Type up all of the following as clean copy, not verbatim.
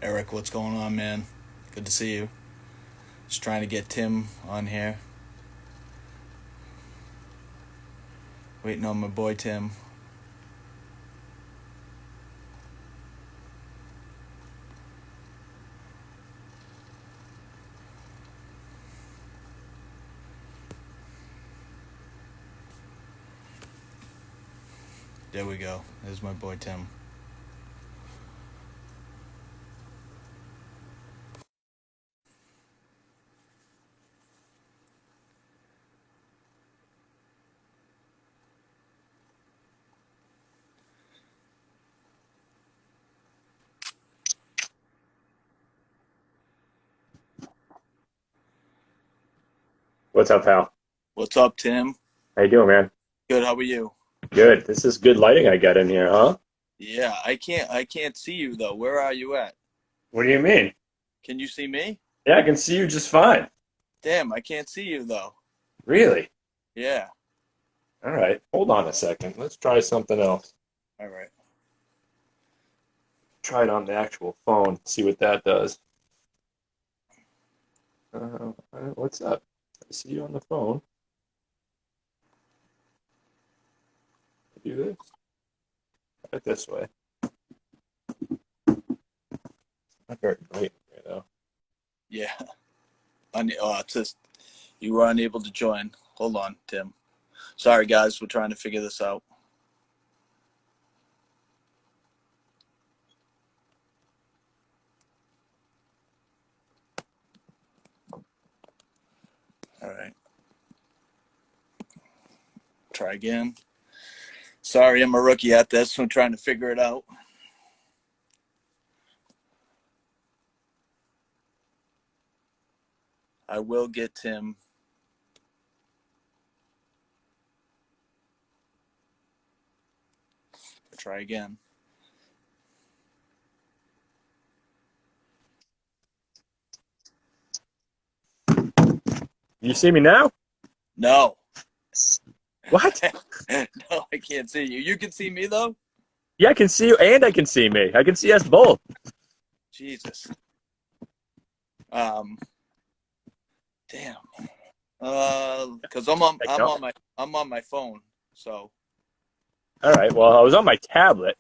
Eric, what's going on, man? Good to see you. Just trying to get Tim on here. Waiting on my boy Tim. There we go. There's my boy Tim. What's up, Hal? What's up, Tim? How you doing, man? Good. How are you? Good. This is good lighting I got in here, huh? Yeah, I can't see you though. Where are you at? What do you mean? Can you see me? Yeah, I can see you just fine. Damn, I can't see you though. Really? Yeah. All right. Hold on a second. Let's try something else. All right. Try it on the actual phone. See what that does. What's up? I see you on the phone. Do this. Try it this way. Not very bright here, though. Yeah. It says you were unable to join. Hold on, Tim. Sorry, guys. We're trying to figure this out. All right. Try again. Sorry, I'm a rookie at this. I'm trying to figure it out. I will get Tim. Try again. You see me now? No. What? No, I can't see you. You can see me though? Yeah, I can see you and I can see me. I can see us both. Jesus. Um Damn. Because I'm on my phone. So All right. Well, I was on my tablet.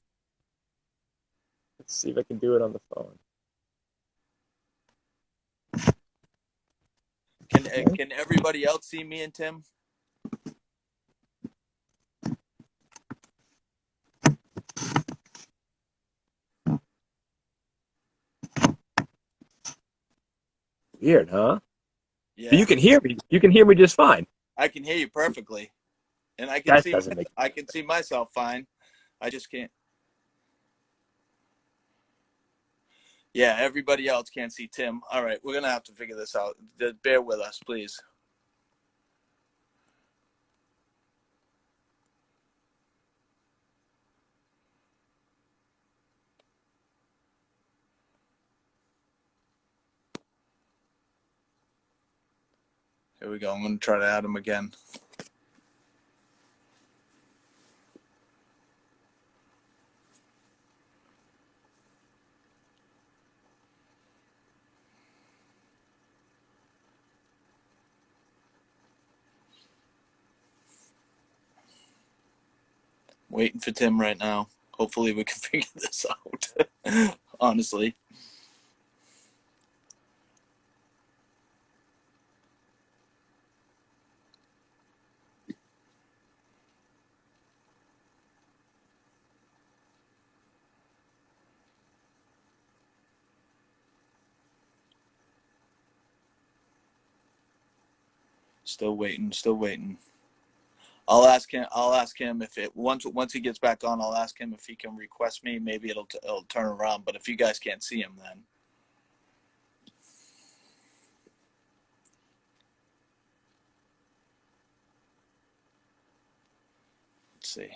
Let's see if I can do it on the phone. can everybody else see me and Tim? Weird, huh? But you Yeah. can hear me. You can hear me just fine. I can hear you perfectly. And That doesn't make I can see myself fine. I just can't. Yeah, everybody else can't see Tim. All right, we're gonna have to figure this out. Bear with us, please. Here we go. I'm gonna try to add him again. Waiting for Tim right now. Hopefully we can figure this out. Honestly. Still waiting, still waiting. I'll ask him if it once he gets back on, I'll ask him if he can request me. Maybe it'll turn around, but if you guys can't see him then let's see.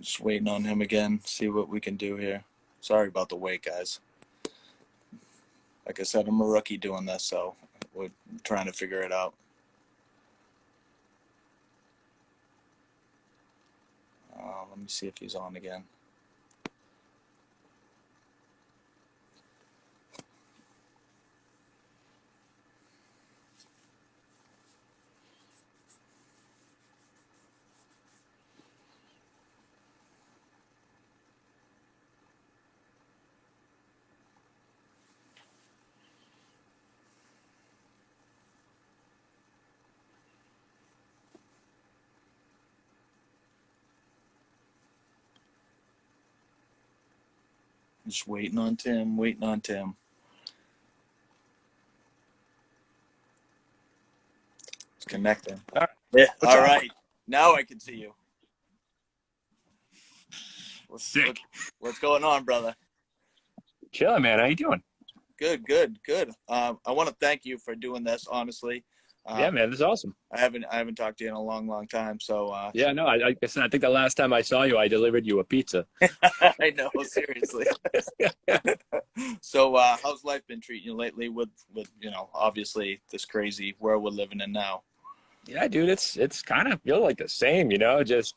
Just waiting on him again. See what we can do here. Sorry about the wait, guys. like I said, I'm a rookie doing this, so we're trying to figure it out. Let me see if he's on again. Just waiting on Tim, waiting on Tim. It's connecting. All right. Yeah, all right. Now I can see you. Sick. What's going on, brother? Chilling, man. How you doing? Good, good, good. I want to thank you for doing this, honestly. Yeah, man, this is awesome. I haven't talked to you in a long, long time. So yeah, no, I think the last time I saw you, I delivered you a pizza. I know, seriously. So how's life been treating you lately with obviously this crazy world we're living in now? Yeah, dude, it's kind of feel like the same, just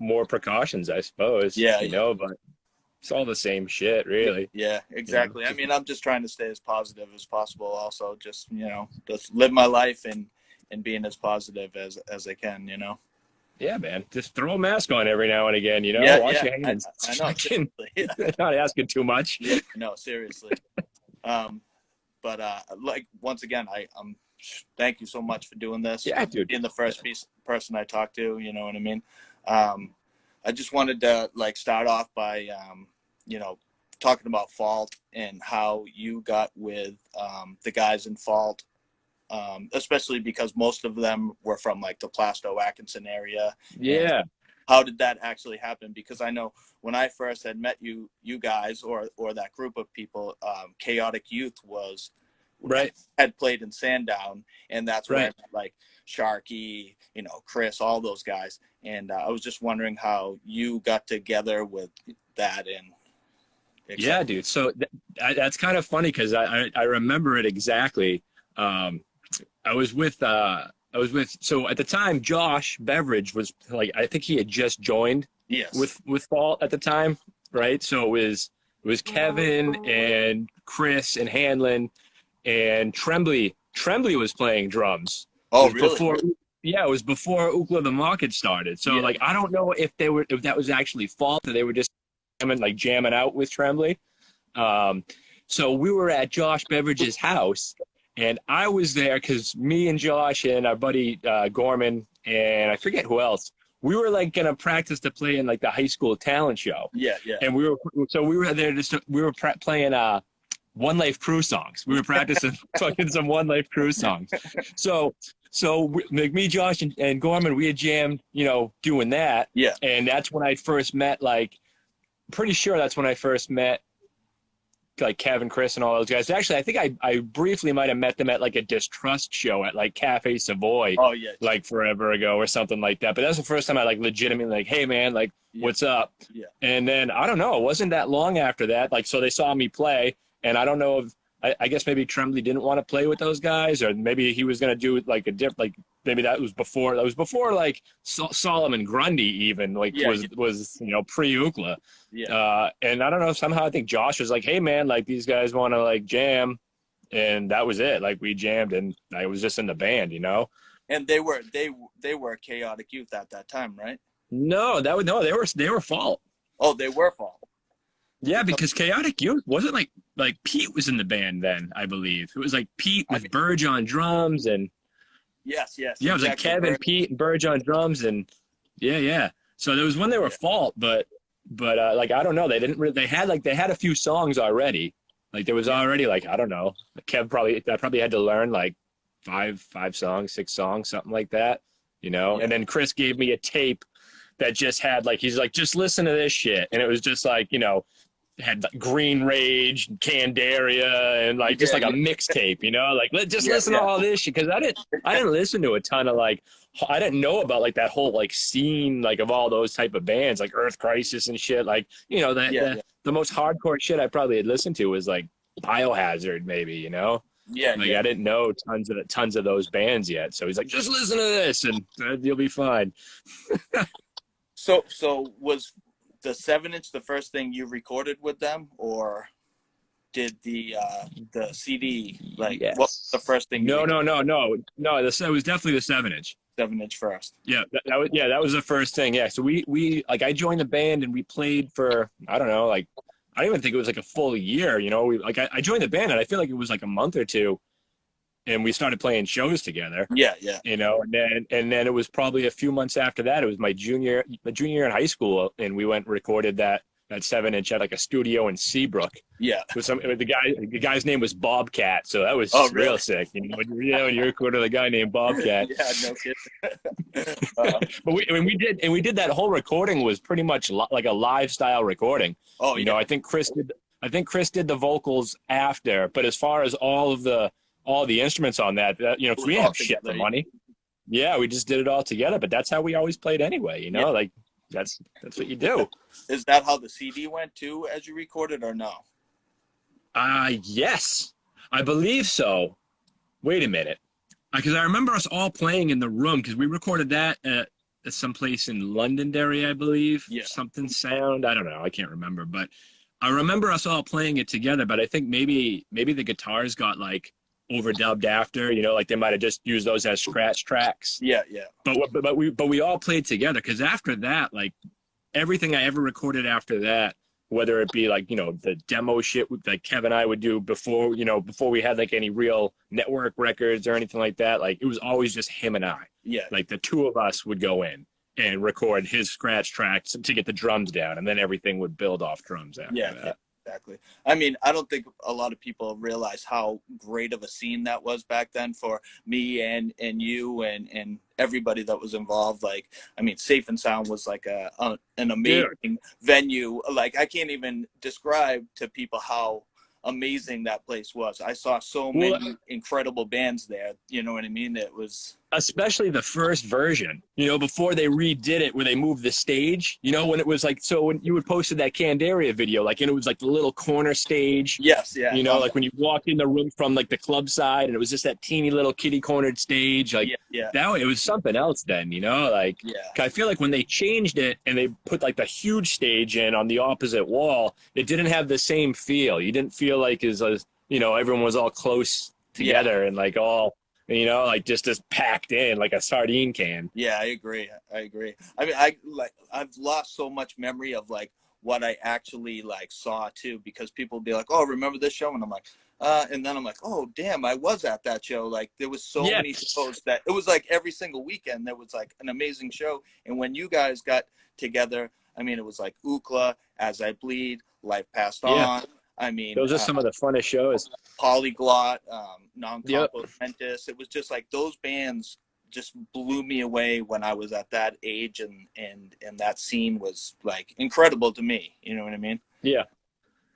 more precautions, I suppose. Yeah, but it's all the same shit, really. Yeah, exactly. I mean, I'm just trying to stay as positive as possible. Also, just just live my life and being as positive as I can. Yeah, man. Just throw a mask on every now and again. Yeah, wash your hands. I know. Seriously. Not asking too much. Yeah, no, seriously. But like once again, I'm thank you so much for doing this. Yeah, dude. Being the first person I talked to, you know what I mean. I just wanted to start off by talking about Fault and how you got with the guys in Fault, especially because most of them were from the Plasto Atkinson area. Yeah. And how did that actually happen? Because I know when I first had met you guys or that group of people, Chaotic Youth had played in Sandown, and that's where I met Sharky, Chris, all those guys. And I was just wondering how you got together with that. And yeah, dude. So that's kind of funny because I remember it exactly. I was with so at the time Josh Beveridge was I think he had just joined with Fault at the time, right? So it was Kevin and Chris and Hanlon and Tremblay. Tremblay was playing drums. Oh, really? It was before Ookla the Market started. So I don't know if that was actually Fault or they were just jamming out with Tremblay. So we were at Josh Beveridge's house, and I was there because me and Josh and our buddy Gorman and I forget who else, we were gonna practice to play in the high school talent show. Yeah. And we were there playing One Life Crew songs. We were practicing fucking some One Life Crew songs. So me, Josh, and Gorman, we had jammed, doing that. Yeah. And that's when I first met, pretty sure that's when I first met, Kevin, Chris, and all those guys. Actually, I think I briefly might have met them at, a Distrust show at, Cafe Savoy. Oh, yeah. Forever ago or something like that. But that's the first time I, legitimately, hey, man, what's up? Yeah. And then, I don't know, it wasn't that long after that. So they saw me play, and I don't know if, I guess maybe Tremblay didn't want to play with those guys, or maybe he was going to do a different, maybe that was before Solomon Grundy even was pre-Ookla. Yeah. And I don't know, somehow I think Josh was hey man, these guys want to jam, and that was it. We jammed, and I was just in the band, And they were Chaotic Youth at that time, right? No, they were Fault. Oh, they were Fault. Yeah, because Chaotic Youth wasn't like Pete was in the band then, I believe. It was Pete with Burge on drums and yes. Yeah, it was Kevin, Pete, and Burge on drums and yeah. So there was when they were Fault, but I don't know. They didn't. They had a few songs already. There was already I don't know. Kev probably had to learn 5 songs, 6 songs, something like that. Yeah. And then Chris gave me a tape that just had he's just listen to this shit, and it was just had Green Rage, Candaria, and a mixtape, listen to all this shit, because I didn't listen to a ton of I didn't know about that whole scene of all those type of bands Earth Crisis and shit, the most hardcore shit I probably had listened to was Biohazard, maybe, you know? Yeah, Like yeah. I didn't know tons of those bands yet. So he's like, just listen to this and you'll be fine. So was the 7-inch the first thing you recorded with them, or did the CD, like, what was the Yes. first thing you recorded? No. It was definitely the 7-inch. 7-inch first. Yeah, that was the first thing. Yeah, so we like I joined the band and we played for I don't know, like I don't even think it was like a full year. You know, we like I joined the band and I feel like it was like a month or two, and we started playing shows together. Yeah, yeah, You know, and then it was probably a few months after that. It was my junior year in high school, and we went and recorded that 7-inch at like a studio in Seabrook. yeah. The guy's name was Bobcat, so that Oh, was real really? sick. You know, when you recorded a guy named Bobcat. Yeah, no kidding. uh, But we did that whole recording was pretty much like a live style recording. oh, You yeah, know, I think Chris did the vocals after, but as far as all the instruments on that, you know, it 'cause was we didn't all have shit for together. money. Yeah, we just did it all together, but that's how we always played anyway, you Yeah. know, like that's what you do. Is that how the CD went too, as you recorded, or no? Yes, I believe so. Wait a minute. Because I remember us all playing in the room because we recorded that at someplace in Londonderry, I believe. Yeah. Something Sound. I don't know. I can't remember. But I remember us all playing it together. But I think maybe the guitars got like overdubbed after. You know, like they might have just used those as scratch tracks. Yeah, yeah, But we all played together because after that, like everything I ever recorded after that, whether it be like, you know, the demo shit like Kevin and I would do before we had like any real network records or anything like that, like it was always just him and I. yeah. Like the two of us would go in and record his scratch tracks to get the drums down, and then everything would build off drums after Yeah, that. yeah, exactly. I mean, I don't think a lot of people realize how great of a scene that was back then for me and you and everybody that was involved. Like, I mean, Safe and Sound was like an amazing venue. Like, I can't even describe to people how amazing that place was. I saw so many incredible bands there. You know what I mean? It was. Especially the first version, you know, before they redid it where they moved the stage, you know, when it was like, so when you would posted that Candaria video, like, and it was like the little corner stage, Yes, yeah. you know, like when you walked in the room from like the club side and it was just that teeny little kitty cornered stage, like yeah. that, it was something else then, you know, like, Yeah. I feel like when they changed it and they put like the huge stage in on the opposite wall, it didn't have the same feel. You didn't feel like as you know, everyone was all close together and like all, you know, like just as packed in like a sardine can. Yeah, I agree. I mean, I've lost so much memory of like what I actually like saw too, because people be like, "Oh, remember this show?" And I'm like, and then I'm like, "Oh, damn, I was at that show." Like there was so many shows that it was like every single weekend there was like an amazing show. And when you guys got together, I mean, it was like Ookla, As I Bleed, Life Passed On. I mean, those are some of the funnest shows. Polyglot, Non-Compost. It was just like those bands just blew me away when I was at that age, and that scene was like incredible to me. You know what I mean? Yeah.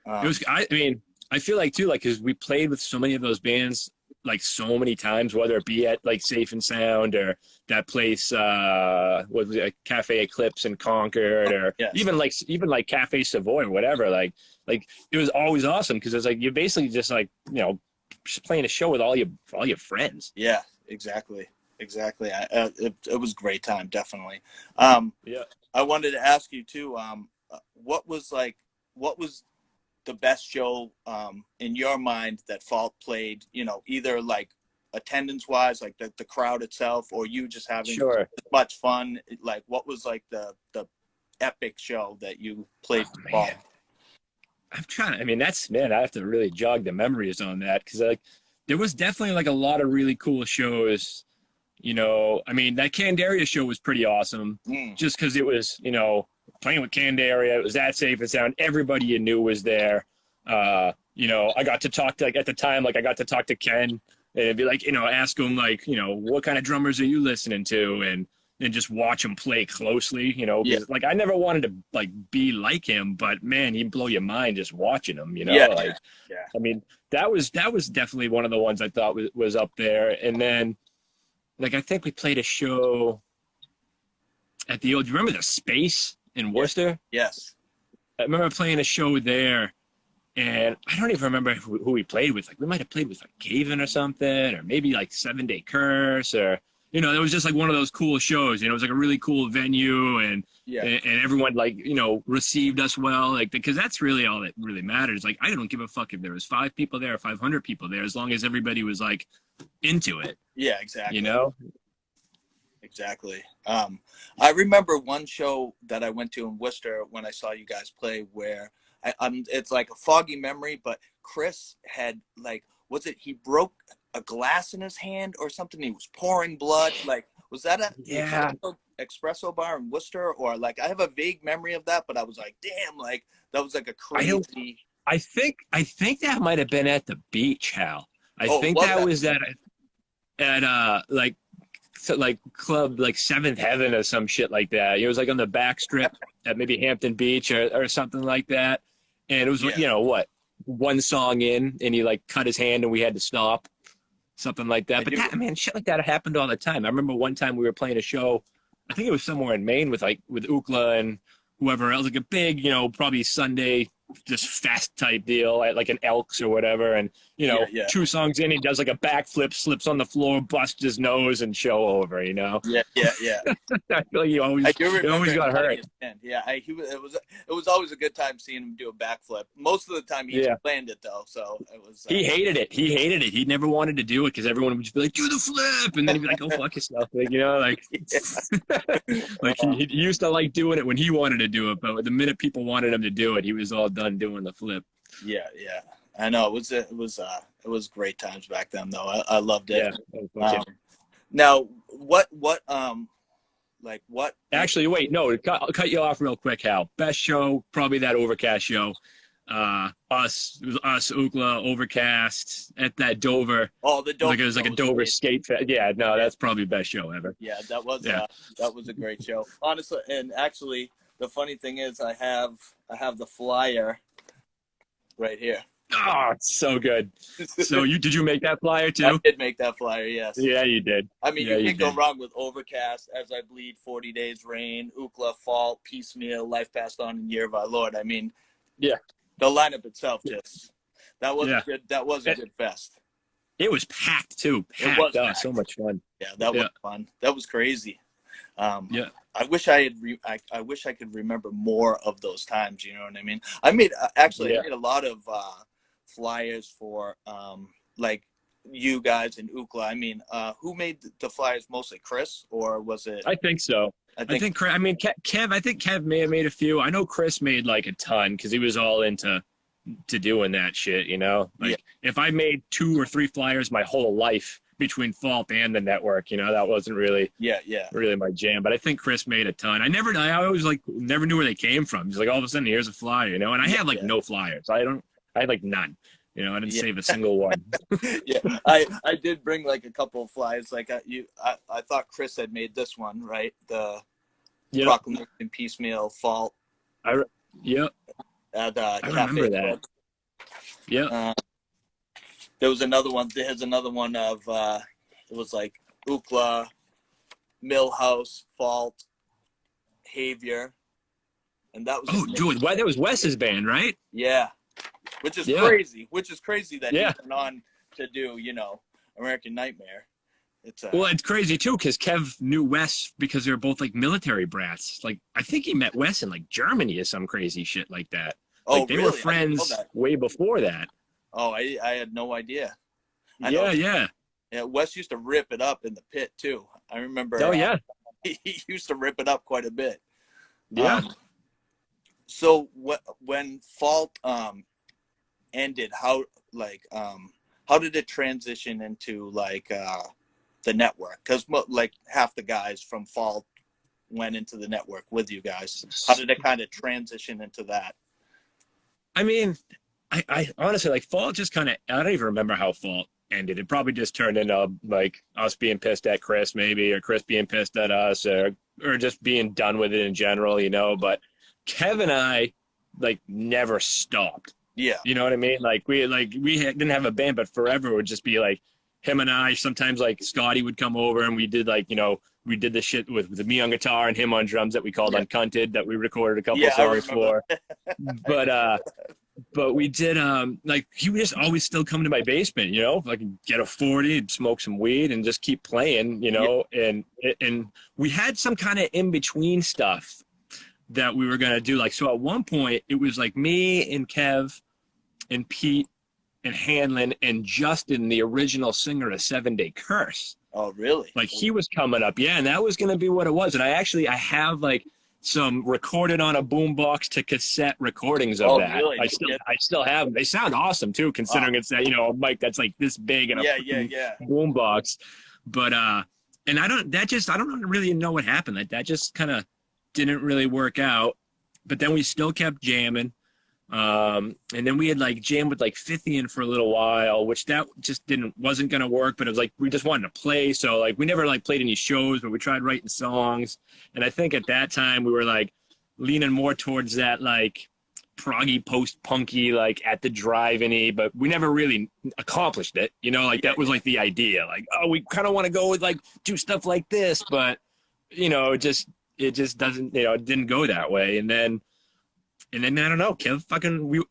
It was. I mean, I feel like too, like, because we played with so many of those bands like so many times, whether it be at like Safe and Sound or that place, what was it, Cafe Eclipse in Concord, or even like Cafe Savoy or whatever. Like it was always awesome because it's like you're basically just like, you know, just playing a show with all your friends. Yeah, exactly. It was a great time, definitely. I wanted to ask you too. What was the best show in your mind that Fault played? You know, either like attendance wise, like the crowd itself, or you just having much fun. Like, what was like the epic show that you played? Fault? I'm trying to, I mean, I have to really jog the memories on that because like there was definitely like a lot of really cool shows. You know, I mean, that Candaria show was pretty awesome just because it was, you know, playing with Candaria. It was that Safe and Sound. Everybody you knew was there. You know, I got to talk to, like, at the time, like I got to talk to Ken and be like, you know, ask him like, you know, what kind of drummers are you listening to? And just watch him play closely, you know, because like I never wanted to like be like him, but man, he'd blow your mind just watching him, you know. I mean, that was definitely one of the ones I thought was up there. And then like I think we played a show at the old, do you remember the Space in Worcester? Yes. I remember playing a show there, And I don't even remember who we played with. Like, we might have played with like Caven or something, or maybe like 7 Day Curse, or it was just like one of those cool shows. It was like a really cool venue, and Yeah. and everyone like received us well, like, because that's really all that really matters. Like, I don't give a fuck if there was 5 people there or 500 people there, as long as everybody was like into it. Yeah, exactly. Exactly. I remember one show that I went to in Worcester when I saw you guys play, where it's like a foggy memory, but Chris had like, was it he broke a glass in his hand or something? He was pouring blood. Like, was that a espresso bar in Worcester? Or like, I have a vague memory of that, but I was like, damn, like that was like a crazy. I think that might have been at the beach, Hal. I think was that was at like club like Seventh Heaven or some shit like that. It was like on the back strip at maybe Hampton Beach or something like that. And it was what, one song in, and he like cut his hand and we had to stop, something like that. But man, shit like that happened all the time. I remember one time we were playing a show, I think it was somewhere in Maine with Ookla and whoever else, like a big, probably Sunday just fest type deal at like an Elks or whatever, and 2 songs in, he does like a backflip, slips on the floor, busts his nose, and show over. I feel like he always got hurt. It was always a good time seeing him do a backflip. Most of the time he planned it though, so it was. He hated it. He never wanted to do it because everyone would just be like, "Do the flip," and then he'd be like, "Go fuck yourself," like he used to like doing it when he wanted to do it, but the minute people wanted him to do it, he was all done doing the flip. Yeah. I know it was great times back then though. I loved it. Yeah. Now what actually, wait, no, I'll cut you off real quick, Hal. Best show, probably that Overcast show. Us, Ookla, Overcast at that Dover. Oh, the Dover. It was like a Dover great skate fest. Yeah, no, that's probably best show ever. Yeah, that was a great show. Honestly, and actually, the funny thing is, I have the flyer right here. Oh, it's so good. So did you make that flyer too? I did make that flyer, yes. Yeah, you did. I mean, you can't go wrong with Overcast, As I Bleed, 40 Days Rain, Ookla, Fault, Piecemeal, Life Passed On, and Year of Our Lord. I mean, yeah, the lineup itself that was good. That was a good fest. It was packed too. Packed. It was packed. So much fun. Yeah, that was fun. That was crazy. I wish I wish I could remember more of those times. You know what I mean? I made I made a lot of flyers for like you guys and Ookla. I mean, who made the flyers mostly? Chris, or was it? I think so. I think Kev. I think Kev may have made a few. I know Chris made like a ton because he was all into doing that shit. If I made 2 or 3 flyers my whole life between Fault and the network, that wasn't really really my jam. But I think Chris made a ton. I always like never knew where they came from. Just like all of a sudden here's a flyer, and I had like no flyers. I had like none. I didn't save a single one. I did bring like a couple of flyers. Like I thought Chris had made this one, right? The Proclamation, Piecemeal, Fault. I remember that. Yeah. There was another one. There's another one of it was like Ookla, Millhouse, Fault, Havier, and that was that was Wes's band, right? Yeah, which is crazy. Which is crazy that he went on to do American Nightmare. It's crazy too because Kev knew Wes because they were both like military brats. Like I think he met Wes in like Germany or some crazy shit like that. Like they were friends way before that. Oh, I had no idea. Yeah. Wes used to rip it up in the pit too. I remember. Oh yeah. He used to rip it up quite a bit. Yeah. So when Fault ended, how did it transition into like the network? Because like half the guys from Fault went into the network with you guys. How did it kind of transition into that? I mean, I honestly like Fault just kind of, I don't even remember how Fault ended. It probably just turned into like us being pissed at Chris maybe, or Chris being pissed at us, or just being done with it in general, but Kev and I like never stopped. Yeah. You know what I mean? Like we didn't have a band, but forever it would just be like him and I. Sometimes like Scotty would come over and we did like, we did the shit with me on guitar and him on drums that we called Uncunted, that we recorded a couple songs for. but we did like he would just always still come to my basement, you know, like get a 40, smoke some weed, and just keep playing, you know. And we had some kind of in between stuff that we were gonna do. Like, so at one point it was like me and Kev and Pete and Hanlon and Justin, the original singer of 7 Day Curse. Oh, really? Like, he was coming up, yeah, and that was gonna be what it was. And I have like some recorded on a boombox to cassette recordings of that. Really? I still have them. They sound awesome too, considering it's that, you know, a mic that's like this big and a boombox. But and I don't really know what happened. Like, that just kind of didn't really work out. But then we still kept jamming. And then we had like jammed with like Fithian for a little while, which that just wasn't gonna work, but it was like we just wanted to play. So like we never like played any shows, but we tried writing songs. And I think at that time we were like leaning more towards that like proggy post-punky, like At the Drive-In-y, but we never really accomplished it. You know, like that was like the idea. Like, oh, we kind of want to go with like do stuff like this, but you know, it just doesn't, you know, it didn't go that way. And then I don't know, Kev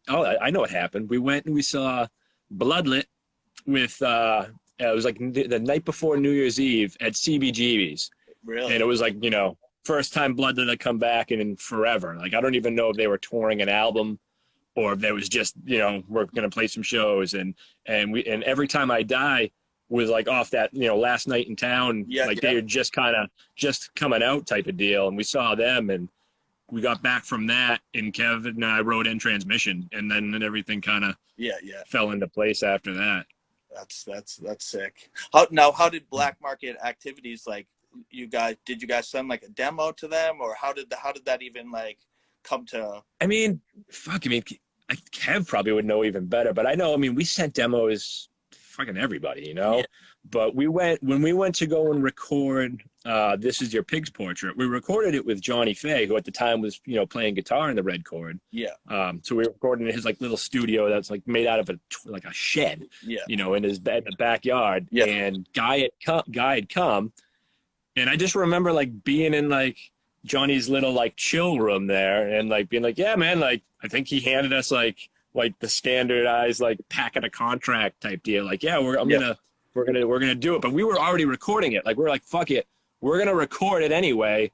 I know what happened. We went and we saw Bloodlet with, it was like the night before New Year's Eve at CBGB's. Really? And it was like, you know, first time Bloodlet had come back in forever. Like, I don't even know if they were touring an album or if there was just, you know, we're going to play some shows. And Every Time I Die was like off that, you know, Last Night in Town. They were just coming out type of deal. And we saw them, and we got back from that, and Kev and I wrote In Transmission, and then everything kind of fell into place after that. That's sick. How did Black Market Activities, like, did you guys send like a demo to them, or how did that even like come to? I mean, Kev probably would know even better, but I know, I mean, we sent demos fucking everybody, you know. But when we went to go and record This Is Your Pig's Portrait, we recorded it with Johnny Faye, who at the time was, you know, playing guitar in the Red Chord. So we recorded in his like little studio that's like made out of a shed, you know, in the backyard. And Guy had come, and I just remember like being in like Johnny's little like chill room there, and like being like, yeah, man, like I think he handed us like the standardized like packet of contract type deal. Like, yeah, we're gonna do it. But we were already recording it. Like, we're like, fuck it, we're gonna record it anyway.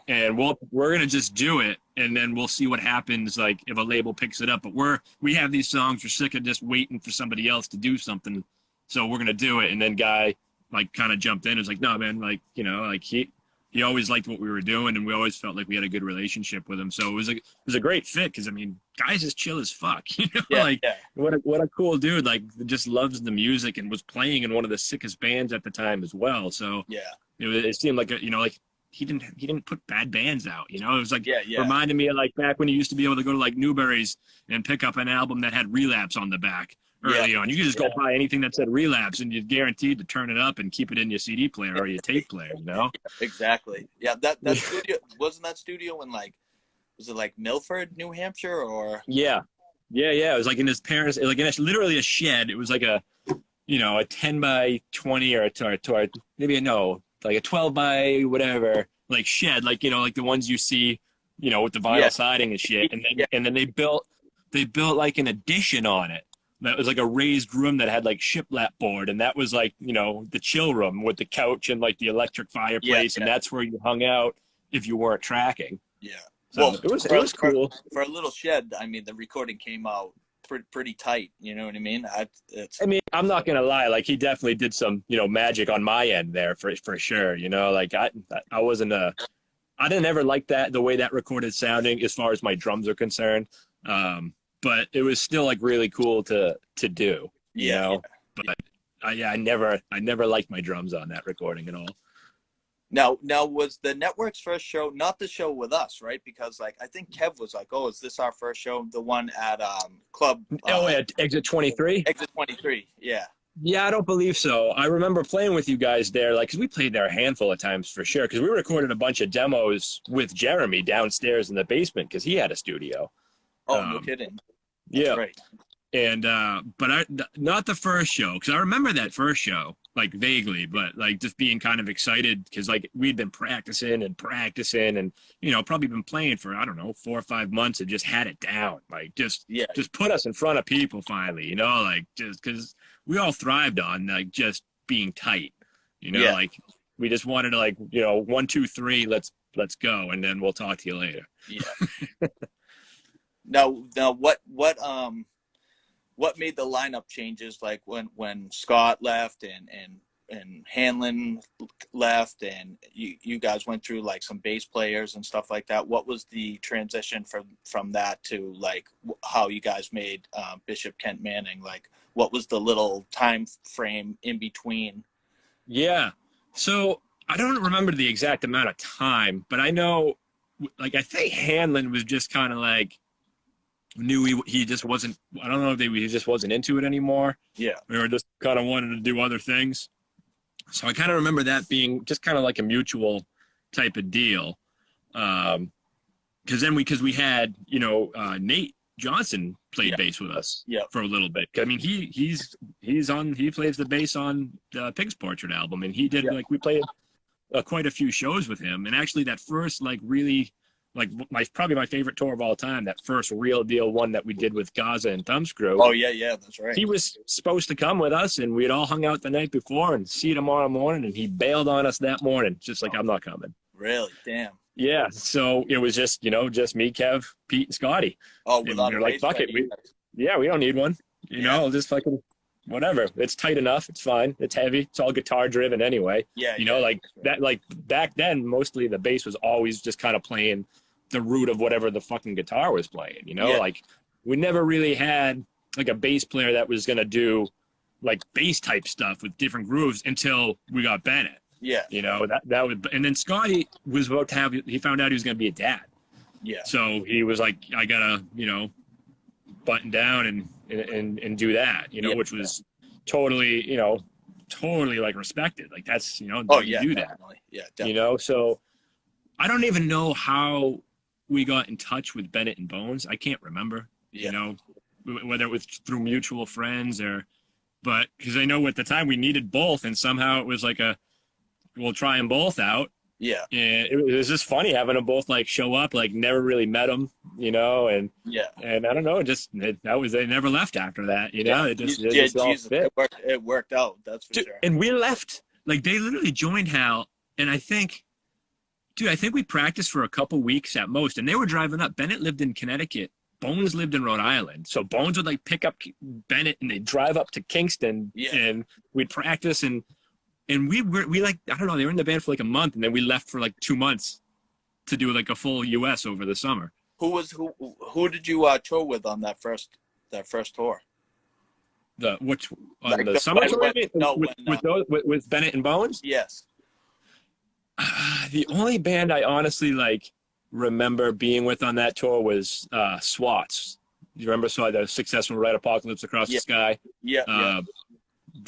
And we're gonna just do it, and then we'll see what happens. Like, if a label picks it up. But we have these songs. We're sick of just waiting for somebody else to do something, so we're gonna do it. And then Guy like kind of jumped in. It was like, no, man, like, you know, like he always liked what we were doing, and we always felt like we had a good relationship with him. So it was a great fit, because I mean, Guy's just chill as fuck, you know. What a cool dude. Like, just loves the music and was playing in one of the sickest bands at the time as well. So it seemed like you know, like he didn't put bad bands out, you know. It was like reminded me of like back when you used to be able to go to like Newberry's and pick up an album that had Relapse on the back early on. You could just go buy anything that said Relapse, and you're guaranteed to turn it up and keep it in your CD player or your tape player, you know. Exactly. That studio wasn't that studio in like, was it like Milford, New Hampshire, or? Yeah. It was like in his parents, like literally a shed. It was like a, you know, a 10 by 20 or like a 12 by whatever, like shed, like, you know, like the ones you see, you know, with the vinyl siding and shit. And then they built like an addition on it. That was like a raised room that had like shiplap board, and that was like, you know, the chill room with the couch and like the electric fireplace, and that's where you hung out if you weren't tracking. So well, it was cool. For a little shed, I mean, the recording came out pretty tight, you know what I mean? I mean, I'm not gonna lie, like, he definitely did some, you know, magic on my end there for sure, you know. Like, I didn't ever like the way that recorded sounding as far as my drums are concerned. But it was still like really cool to do, you know. But I never liked my drums on that recording at all. Now was the network's first show not the show with us, right? Because like I think Kev was like, "Oh, is this our first show?" The one at Club. Exit 23. Exit 23. Yeah. Yeah, I don't believe so. I remember playing with you guys there, like, because we played there a handful of times for sure. Because we recorded a bunch of demos with Jeremy downstairs in the basement because he had a studio. Oh, no kidding. That's right. And but not the first show, because I remember that first show. like vaguely, but like just being kind of excited because like we'd been practicing and probably been playing for, I don't know, 4 or 5 months and just had it down. Like just put us in front of people finally, like just because we all thrived on like just being tight, like we just wanted to like, 1, 2, 3, let's go. And then we'll talk to you later. Yeah. Now what made the lineup changes, like when Scott left and Hanlon left and you guys went through like some bass players and stuff like that? What was the transition from that to like how you guys made Bishop Kent Manning? Like what was the little time frame in between? Yeah. So I don't remember the exact amount of time, but I know, like, I think Hanlon was just kind of like, knew he just wasn't, I don't know if he just wasn't into it anymore. Yeah. Or just kind of wanted to do other things. So I kind of remember that being just kind of like a mutual type of deal. Because we had, Nate Johnson played bass with us for a little bit. I mean, he plays the bass on the Pig's Portrait album, and he did we played quite a few shows with him. And actually, that first really probably my favorite tour of all time, that first real deal one that we did with Gaza and Thumbscrew. Oh yeah, that's right. He was supposed to come with us, and we'd all hung out the night before and see tomorrow morning, and he bailed on us that morning, just like I'm not coming. Really? Damn. Yeah, so it was just me, Kev, Pete, and Scotty. Oh, without a bass fuck it. We don't need one. Just fucking whatever. It's tight enough. It's fine. It's heavy. It's all guitar driven anyway. That. Like back then, mostly the bass was always just kind of playing the root of whatever the fucking guitar was playing. Like we never really had like a bass player that was gonna do like bass type stuff with different grooves until we got Bennett. Yeah. That would, and then Scotty was about to he found out he was going to be a dad. Yeah. So he was like, I gotta, button down and do that, which was totally like respected. Like that's, do definitely. that. Yeah. Definitely. So I don't even know how we got in touch with Bennett and Bones. I can't remember, whether it was through mutual friends but because I know at the time we needed both, and somehow it was like we'll try them both out. Yeah. And it was just funny having them both like show up, like never really met them, and and I don't know, they never left after that, it just all fit. It worked out, that's for sure. And we left, like they literally joined Hal, and I think we practiced for a couple weeks at most, and they were driving up. Bennett lived in Connecticut, Bones lived in Rhode Island, so Bones would like pick up Bennett and they'd drive up to Kingston, and we'd practice and we like, I don't know, they were in the band for like a month, and then we left for like 2 months to do like a full US over the summer. Who did you tour with on that first tour? The summer tour? With Bennett and Bones? Yes. The only band I honestly like remember being with on that tour was Swats. You remember the successful Red Apocalypse Across the Sky? Yeah.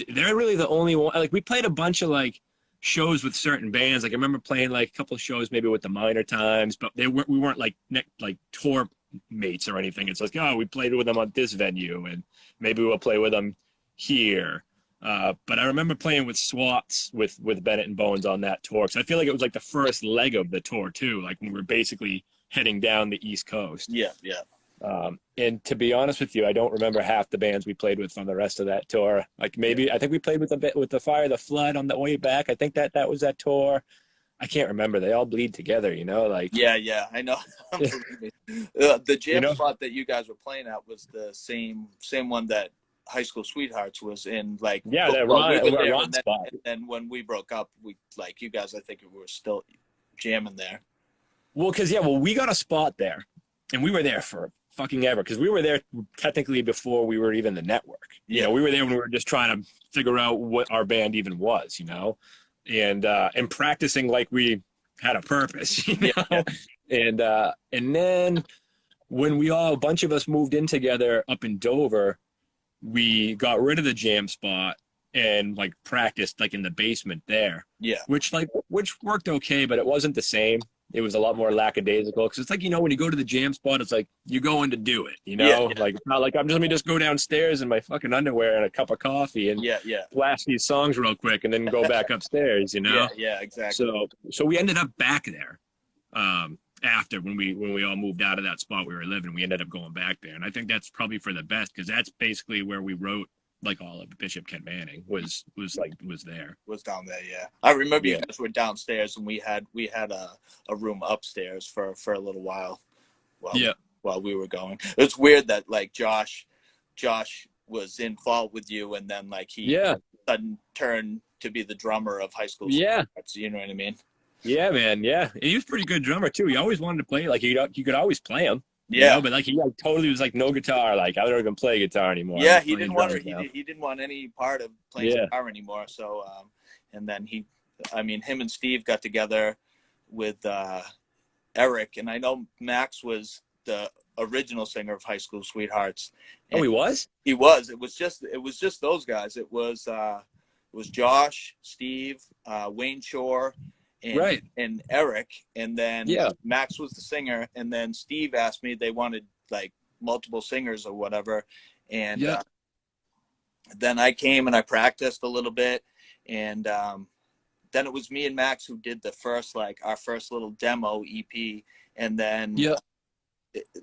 They're really the only one. Like we played a bunch of like shows with certain bands. Like I remember playing like a couple of shows maybe with the Minor Times, but we weren't like tour mates or anything. It's like, we played with them on this venue, and maybe we'll play with them here. But I remember playing with Swats with Bennett and Bones on that tour, because I feel like it was like the first leg of the tour too. Like when we were basically heading down the East Coast. Yeah. And to be honest with you, I don't remember half the bands we played with on the rest of that tour. Like maybe I think we played with the Fire the Flood on the way back. I think that was that tour. I can't remember. They all bleed together, like. Yeah, I know. The jam spot that you guys were playing at was the same one that High School Sweethearts was in. Like Ron spot. And then when we broke up, we like you guys. I think we were still jamming there. Well, we got a spot there, and we were there for fucking ever, because we were there technically before we were even the network. We were there when we were just trying to figure out what our band even was, and practicing like we had a purpose, and then when a bunch of us moved in together up in Dover, we got rid of the jam spot and practiced in the basement there, which worked okay, but it wasn't the same. it was a lot more lackadaisical. Because it's like, you know, when you go to the jam spot, it's like you're going to do it, you Yeah, know? yeah. Like, it's not like let me just go downstairs in my fucking underwear and a cup of coffee and Yeah, blast these songs real quick and then go back upstairs, you know? yeah, exactly. So we ended up back there. After when we all moved out of that spot we were living, we ended up going back there, and I think that's probably for the best, because that's basically where we wrote like all of Bishop Kent Manning was there. Was down there, yeah. I remember you Yeah. guys were downstairs, and we had a room upstairs for a little while while we were going. It's weird that like Josh was in fault with you, and then like he sudden turned to be the drummer of High School Sweethearts, you know what I mean? Yeah, man. Yeah, and he was a pretty good drummer too. He always wanted to play. Like you could always play him. Yeah, you know? But like he like, totally was like no guitar. Like I don't even play guitar anymore. Yeah, he didn't want any part of playing guitar anymore. So, and then him and Steve got together with Eric, and I know Max was the original singer of High School Sweethearts. Oh, he was. He was. It was just those guys. It was Josh, Steve, Wayne Shore, and Eric, and then Max was the singer, and then Steve asked me, they wanted like multiple singers or whatever, and then I came and I practiced a little bit, and then it was me and Max who did our first little demo EP, and then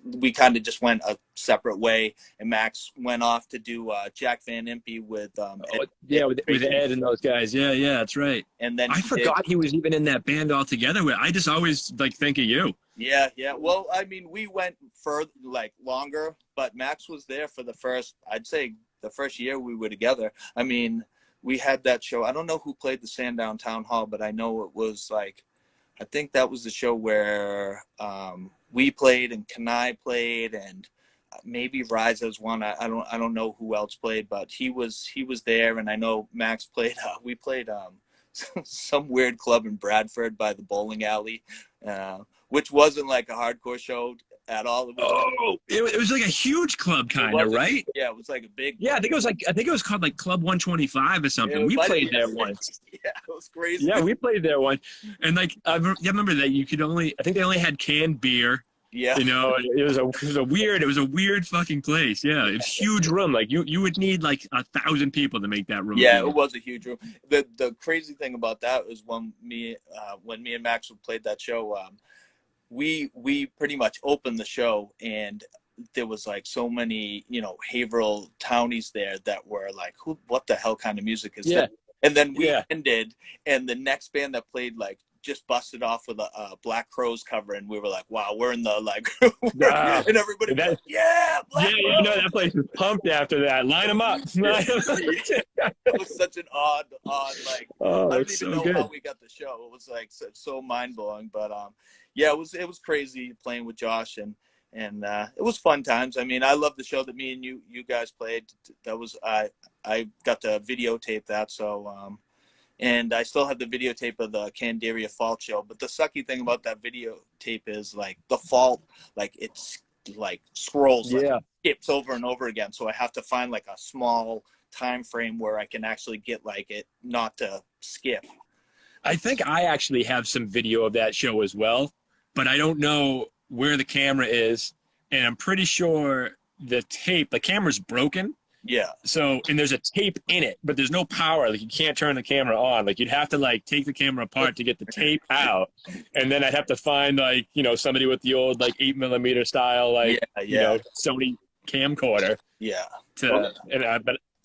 we kind of just went a separate way, and Max went off to do Jack Van Impe with with Ed and those guys. Yeah, that's right. And then I forgot he was even in that band altogether. I just always like think of you. Yeah. Well, I mean, we went further, like longer, but Max was there for the first year we were together. I mean, we had that show. I don't know who played the Sandown Town Hall, but I know it was like, I think that was the show where we played and Kanai played, and maybe Rise as one. I don't know who else played, but he was there, and I know Max played. We played some weird club in Bradford by the bowling alley, which wasn't like a hardcore show at all. It was like a huge club kind of, right? Yeah, it was like a big. Yeah, I think it was called like Club 125 or something. We played there once. Yeah, it was crazy. Yeah, we played there once, and like I remember that I think they only had canned beer. Yeah, you know, it was a weird fucking place. Yeah, it's huge room. Like you would need like 1,000 people to make that room. Yeah, it was a huge room. The crazy thing about that was when me and Max played that show, we pretty much opened the show, and there was like so many, you know, Haverhill townies there that were like, what the hell kind of music is that? And then we ended, and the next band that played like just busted off with a Black Crowes cover, and we were like, wow, we're in the like and everybody was like, Black Crowes. You know, that place was pumped after that. Line them up. It was such an odd like, I don't even know how we got the show. It was like so mind-blowing, but it was crazy playing with Josh, and it was fun times. I mean, I love the show that me and you guys played. That was I got to videotape that, so and I still have the videotape of the Candiria Fault show. But the sucky thing about that videotape is like the fault, like it's like scrolls, skips over and over again. So I have to find like a small time frame where I can actually get like it not to skip. I think I actually have some video of that show as well, but I don't know where the camera is, and I'm pretty sure the camera's broken. Yeah. So, and there's a tape in it, but there's no power. Like you can't turn the camera on. Like you'd have to like take the camera apart to get the tape out, and then I'd have to find like, you know, somebody with the old like 8mm style like you know, Sony camcorder. Yeah. But I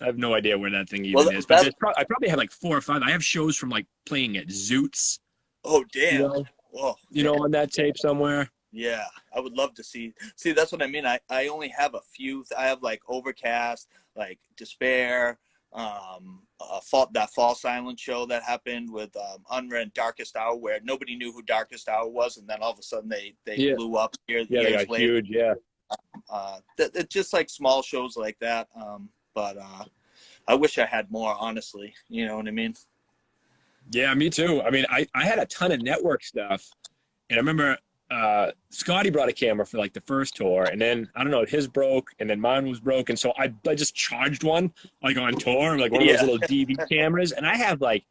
have no idea where that thing even is. But I probably have like 4 or 5. I have shows from like playing at Zoots. Oh damn! You know, you know, on that tape somewhere. Yeah, I would love to see. That's what I mean. I only have a few. I have like Overcast, like Despair, that Fall Silence show that happened with Unread and Darkest Hour, where nobody knew who Darkest Hour was, and then all of a sudden they blew up years they got later. Huge. Yeah. It's just like small shows like that. But I wish I had more, honestly. You know what I mean? Yeah, me too. I mean, I had a ton of network stuff, and I remember Scotty brought a camera for like the first tour, and then I don't know, his broke, and then mine was broken, so I just charged one like on tour, like one of those little DV cameras, and I have like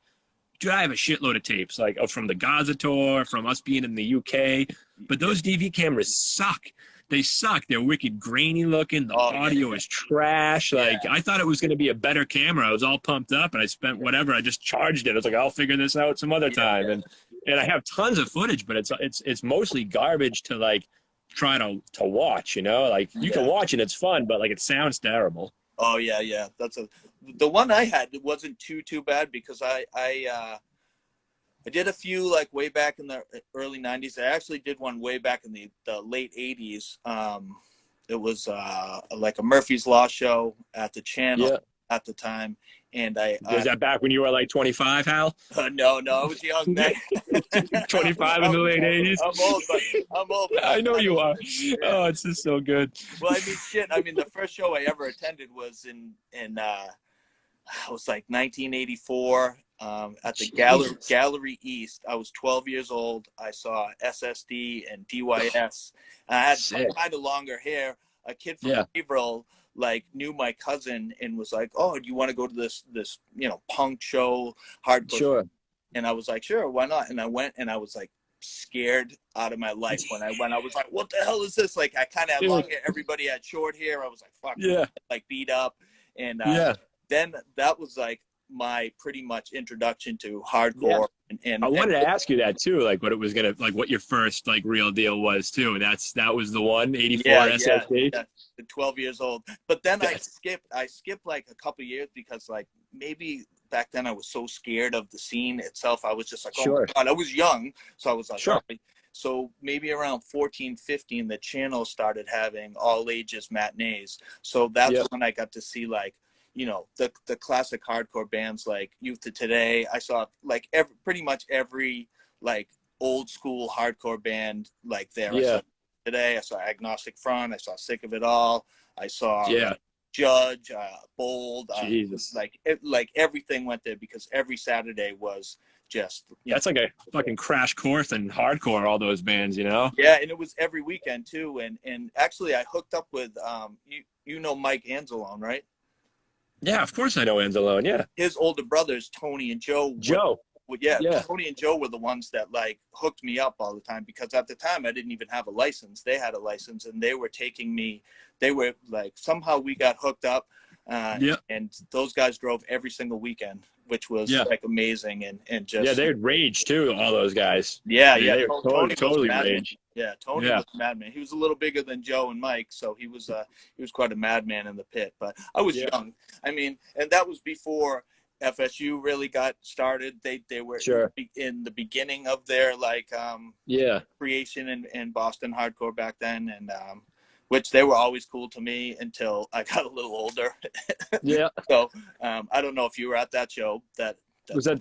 dude, I have a shitload of tapes, like from the Gaza tour, from us being in the UK. But those DV cameras suck. They suck. They're wicked grainy looking. The audio is trash. Like, I thought it was going to be a better camera. I was all pumped up, and I spent whatever. I just charged it. I was like, I'll figure this out some other time. And I have tons of footage, but it's mostly garbage to like try to watch. You know, like you can watch and it's fun, but like it sounds terrible. Oh yeah. The one I had wasn't too bad because I did a few like way back in the early 90s. I actually did one way back in the late 80s. It was like a Murphy's Law show at the channel at the time. And was that back when you were like 25, Hal? No, I was young then. 25 in the late 80s? I'm old. I know you are. Oh, it's just so good. Well, I mean, shit. I mean, the first show I ever attended was in it was like 1984 at the Gallery East. I was 12 years old. I saw SSD and DYS. I had kind of longer hair. A kid from April like knew my cousin and was like, "Oh, do you want to go to this punk show, hardcore?" Sure. And I was like, "Sure, why not?" And I went, and I was like scared out of my life when I went. I was like, "What the hell is this?" Like, I kind of had long hair. Everybody had short hair. I was like, "Fuck," like beat up. And then that was like my pretty much introduction to hardcore. And I wanted to ask you that too, like what it was gonna, like what your first like real deal was too. That was the one, 84 SSD. Yeah, 12 years old. But then I skipped like a couple years because like maybe back then I was so scared of the scene itself. I was just like, oh my God, I was young. So I was like, So maybe around 14, 15, the channel started having all ages matinees. So that's when I got to see like, the classic hardcore bands like Youth of Today. I saw like pretty much every like old school hardcore band like there. I saw Today. I saw Agnostic Front. I saw Sick of It All. I saw Judge, Bold. Like everything went there because every Saturday was just that's like a fucking crash course in hardcore, all those bands, and it was every weekend too. And actually I hooked up with Mike Anzalone, right? Yeah, of course I know Anzalone. Yeah, his older brothers Tony and Joe. Tony and Joe were the ones that like hooked me up all the time because at the time I didn't even have a license. They had a license and they were taking me. They were like somehow we got hooked up. And those guys drove every single weekend, which was like amazing and just they'd rage too. All those guys. They totally rage. Yeah, Tony was a madman. He was a little bigger than Joe and Mike, so he was quite a madman in the pit. But I was young. I mean, and that was before FSU really got started. They were in the beginning of their like creation in Boston hardcore back then, and which they were always cool to me until I got a little older. So I don't know if you were at that show. Was that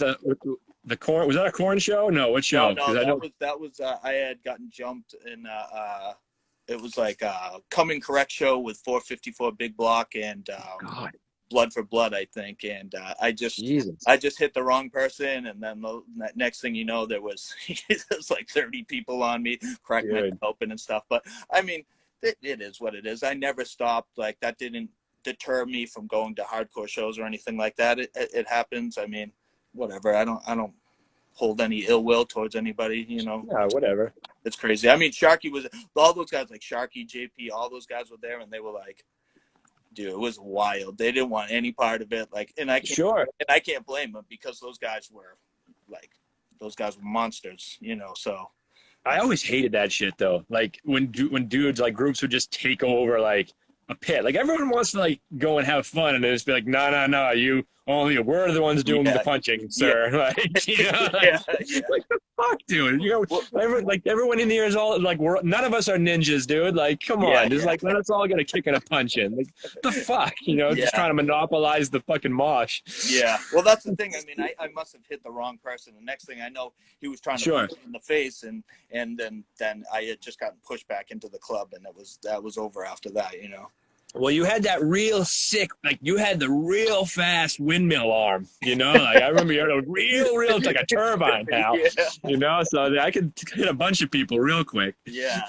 the corn? Was that a corn show? No, what show? No, that was I had gotten jumped in. It was like a Coming Correct show with 454 Big Block and Blood for Blood, I think. And I just hit the wrong person, and then the next thing you know, there was like 30 people on me, cracked my head open and stuff. But I mean, it is what it is. I never stopped. Like that didn't deter me from going to hardcore shows or anything like that. It happens. I mean, whatever. I don't hold any ill will towards anybody, Yeah, whatever. It's crazy. I mean, Sharky was all those guys like Sharky, JP, all those guys were there, and they were like, dude, it was wild. They didn't want any part of it. Like, and I can't blame them because those guys were monsters, So I always hated that shit though. Like when dudes like groups would just take over like a pit. Like everyone wants to like go and have fun, and then just be like, no, you only we're the ones doing the punching, sir. Like, like the fuck, dude. Everyone in here is all like, none of us are ninjas, dude. Like, come on, just like let us all get a kick and a punch in. Like, the fuck, just trying to monopolize the fucking mosh. Yeah, well, that's the thing. I mean, I must have hit the wrong person. The next thing I know, he was trying to punch me in the face, and then I had just gotten pushed back into the club, and that was over after that, Well, you had that real sick, like you had the real fast windmill arm, like I remember you had a real, like a turbine, pal, so I could hit a bunch of people real quick. Yeah.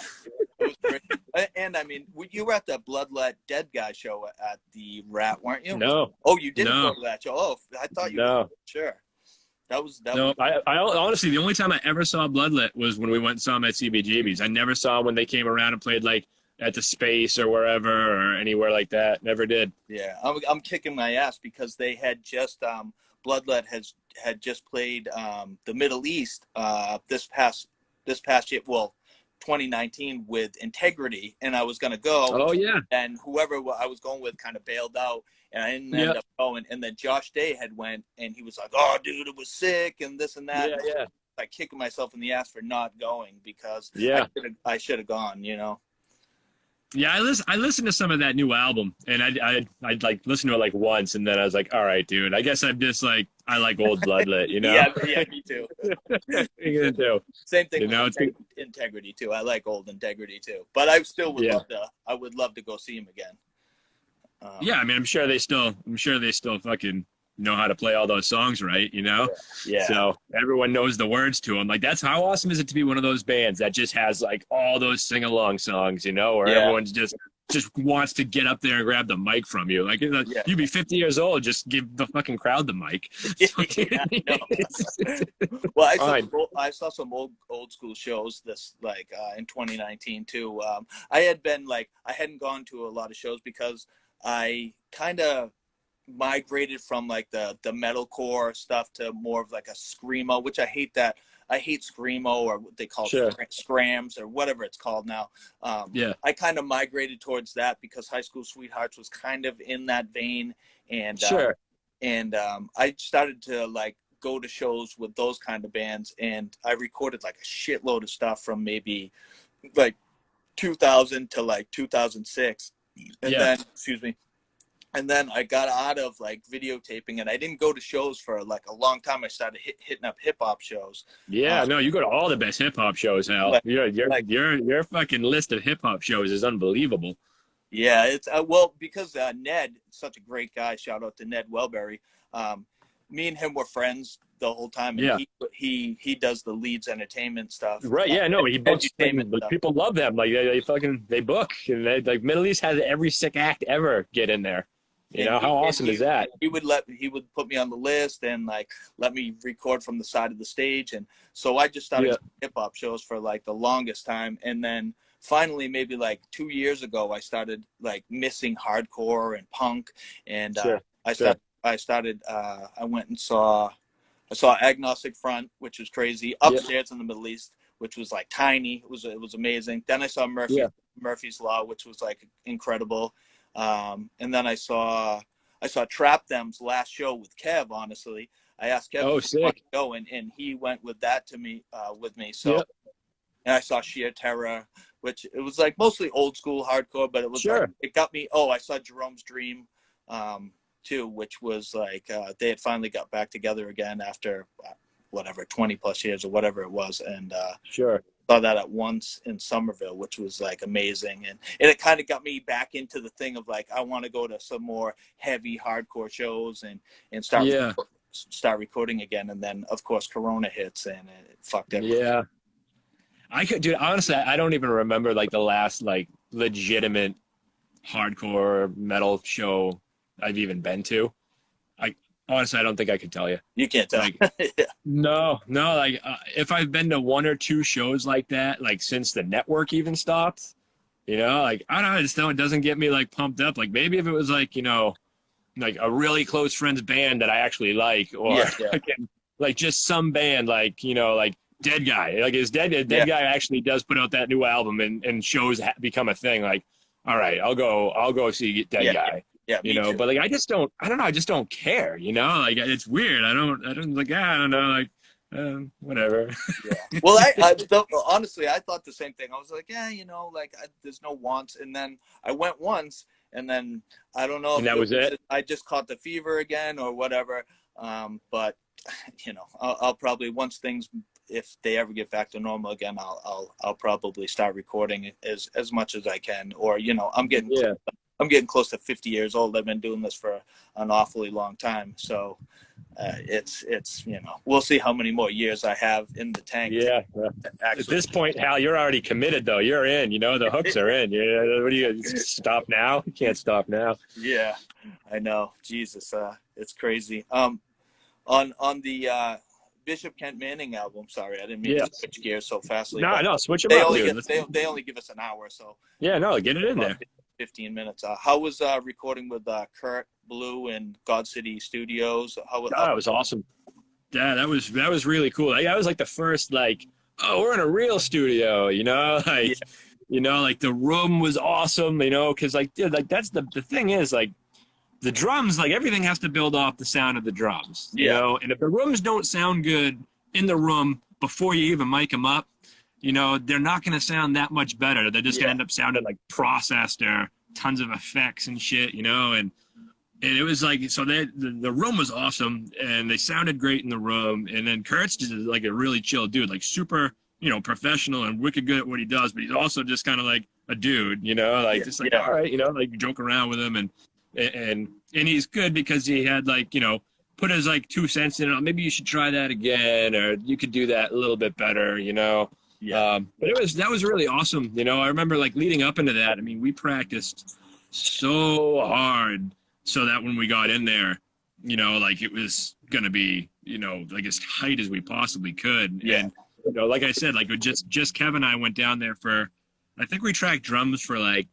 It was great. And I mean, you were at the Bloodlet Dead Guy show at the Rat, weren't you? No. Oh, you didn't go to that show? Oh, I thought you were. Sure. That was No, I honestly, the only time I ever saw Bloodlet was when we went and saw them at CBGB's. I never saw when they came around and played like at the Space or wherever or anywhere like that. Never did. Yeah, I'm kicking my ass because they had just Bloodlet had just played the Middle East this past year, well, 2019 with Integrity, and I was gonna go, Oh yeah. and whoever I was going with kind of bailed out, and I didn't Yeah. end up going. And then Josh Day had went, and he was like, "Oh, dude, it was sick," and this and that. Yeah, yeah. Like kicking myself in the ass for not going because Yeah. I should have gone, you know. Yeah, I listened to some of that new album, and I'd like listen to it like once, and then I was like, all right, dude, I guess I'm just like I like old Bloodlet, you know? Yeah, me too. What are you gonna do? Same thing You with know, it's Integrity too. I like old Integrity too, but I still would love to go see him again. Yeah, I mean, I'm sure they still fucking know how to play all those songs right, you know? Yeah. So everyone knows the words to them. Like, that's how awesome is it to be one of those bands that just has like all those sing-along songs, you know, where everyone's just wants to get up there and grab the mic from you. Like, you'd be 50 years old, just give the fucking crowd the mic. Well, I saw some old school shows this in 2019 too. I hadn't gone to a lot of shows because I kind of migrated from like the metalcore stuff to more of like a screamo, which I hate that. I hate screamo, or what they call scrams, or whatever it's called now. I kind of migrated towards that because High School Sweethearts was kind of in that vein, and I started to like go to shows with those kind of bands, and I recorded like a shitload of stuff from maybe like 2000 to like 2006, and then and then I got out of like videotaping, and I didn't go to shows for like a long time. I started hitting up HipHop shows. Yeah, no, you go to all the best HipHop shows, Hal. Your fucking list of HipHop shows is unbelievable. Yeah, it's because Ned, such a great guy. Shout out to Ned Welberry. Me and him were friends the whole time, and he does the Leeds entertainment stuff. Right? Yeah, no, he books. People love them. Like they book, and like Middle East has every sick act ever get in there. You know, how awesome is that? He would put me on the list and like let me record from the side of the stage, and so I just started HipHop shows for like the longest time, and then finally maybe like 2 years ago I started like missing hardcore and punk, and I went and saw Agnostic Front, which was crazy, upstairs in the Middle East, which was like tiny. It was amazing. Then I saw Murphy's Law, which was like incredible. And then I saw Trap Them's last show with Kev. Honestly, I asked Kev to go, and he went with that with me. So, and I saw Sheer Terror, which it was like mostly old school hardcore, but it was it got me. Oh, I saw Jerome's Dream, too, which was like they had finally got back together again after whatever 20 plus years or whatever it was, and saw that at once in Somerville, which was like amazing, and it kind of got me back into the thing of like I want to go to some more heavy hardcore shows and start recording again. And then of course Corona hits and it fucked everything. Dude, honestly, I don't even remember like the last like legitimate hardcore metal show I've even been to. Honestly, I don't think I could tell you. You can't tell. No. Like, if I've been to one or two shows like that, like since the network even stopped, you know, like I don't know, it doesn't get me like pumped up. Like maybe if it was like, you know, like a really close friend's band that I actually like, or like just some band, like, you know, like Dead Guy. Like Dead Guy actually does put out that new album, and shows become a thing. Like, all right, I'll go see Dead Guy. Yeah, you know, but like I just don't care, you know, like it's weird. I don't know, like whatever. Well, honestly, I thought the same thing. I was like, you know, like there's no wants. And then I went once, and then I don't know if that was it. I just caught the fever again or whatever. But you know, I'll probably, once things, if they ever get back to normal again, I'll probably start recording as much as I can. Or, you know, I'm getting close to 50 years old. I've been doing this for an awfully long time. So it's, you know, we'll see how many more years I have in the tank. Yeah. At this point, Hal, you're already committed though. You're in, you know, the hooks are in. What do you stop now? You can't stop now. Yeah, I know. Jesus. It's crazy. On the Bishop Kent Manning album. Sorry, I didn't mean to switch gears so fastly. No, switch them up, dude. They only give us an hour, so. Yeah, no, get it in there. 15 minutes. How was recording with Kurt Blue and God City Studios? That was awesome. Yeah, that was really cool. That was like the first, like, oh, we're in a real studio, you know, like, you know, like the room was awesome, you know, because like, dude, like that's the thing is like the drums, like everything has to build off the sound of the drums, you know, and if the rooms don't sound good in the room before you even mic them up, you know, they're not going to sound that much better. They're just going to end up sounding like processed or tons of effects and shit, you know, and it was like, so the room was awesome and they sounded great in the room. And then Kurt's just like a really chill dude, like super, you know, professional and wicked good at what he does, but he's also just kind of like a dude, you know, like just like, all right, you know, like joke around with him and he's good because he had like, you know, put his like 2 cents in it. Maybe you should try that again, or you could do that a little bit better, you know? But that was really awesome. You know, I remember like leading up into that. I mean, we practiced so hard so that when we got in there, you know, like it was going to be, you know, like as tight as we possibly could. And, you know, like I said, like just Kevin and I went down there for, I think we tracked drums for like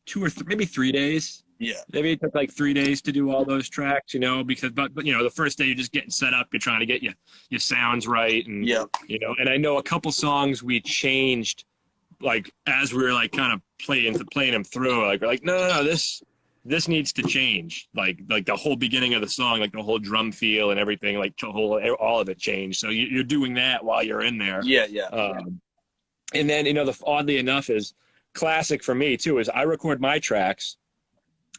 2 or maybe 3 days. Yeah. Maybe it took like 3 days to do all those tracks, you know, because, but you know, the first day you're just getting set up, you're trying to get your sounds right. And, you know, and I know a couple songs we changed, like, as we were like kind of playing them through, like, we're like, no, this needs to change. Like the whole beginning of the song, like the whole drum feel and everything, like all of it changed. So you're doing that while you're in there. And then, you know, oddly enough is classic for me too, is I record my tracks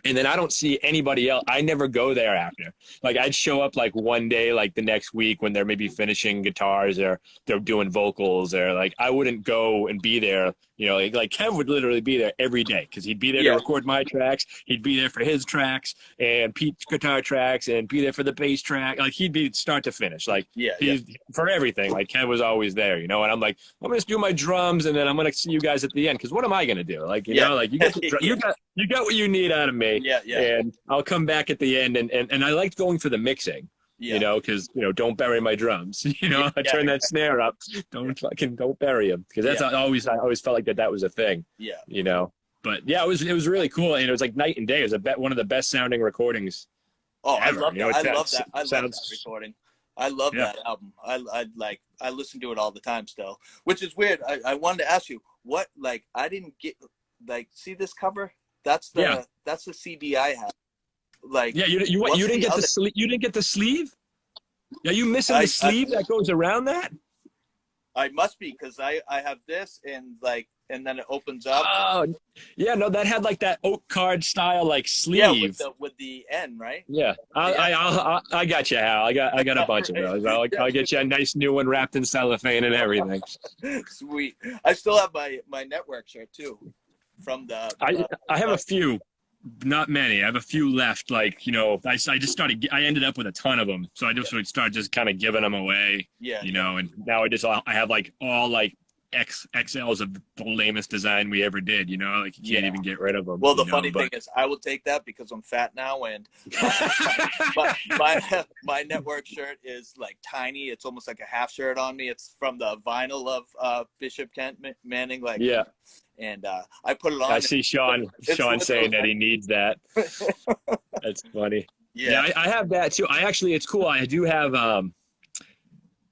and then I don't see anybody else. I never go there after. Like I'd show up like one day, like the next week when they're maybe finishing guitars or they're doing vocals, or like I wouldn't go and be there. You know, like Kev would literally be there every day because he'd be there to record my tracks. He'd be there for his tracks and Pete's guitar tracks and be there for the bass track. Like he'd be start to finish. Like he's for everything. Like Kev was always there, you know. And I'm like, I'm gonna do my drums and then I'm gonna see you guys at the end because what am I gonna do? Like you know, like you got what you need out of me. And I'll come back at the end and I liked going for the mixing. You know, because, you know, don't bury my drums. You know, I turn that snare up. Don't bury them. Because that's I always felt like that was a thing. You know, but it was really cool. And it was like night and day. It was one of the best sounding recordings. Oh, ever. I love that. You know, I love that recording. I love that album. I listen to it all the time still, which is weird. I wanted to ask you what, like, I didn't get, like, see this cover? That's the CD I have. Like you didn't get the sleeve. You didn't get the sleeve. Are you missing the sleeve that goes around that? I must be because I have this and then it opens up. Oh yeah, no, that had like that oak card style like sleeve. Yeah, with the N, right? Yeah, I got you, Hal. I got a bunch of those. I'll get you a nice new one wrapped in cellophane and everything. Sweet. I still have my network shirt too. From the I have a few. Not many. I have a few left. Like, you know, I ended up with a ton of them. So I just would start just kind of giving them away. Yeah. You know, and now I have like all like XLs of the lamest design we ever did, you know, like you can't even get rid of them. Well, the funny thing is I will take that because I'm fat now and my network shirt is like tiny. It's almost like a half shirt on me. It's from the vinyl of Bishop Kent Manning. Like, and I put it on. I see Sean saying that he needs that. That's funny. Yeah, I have that too. It's cool. I do have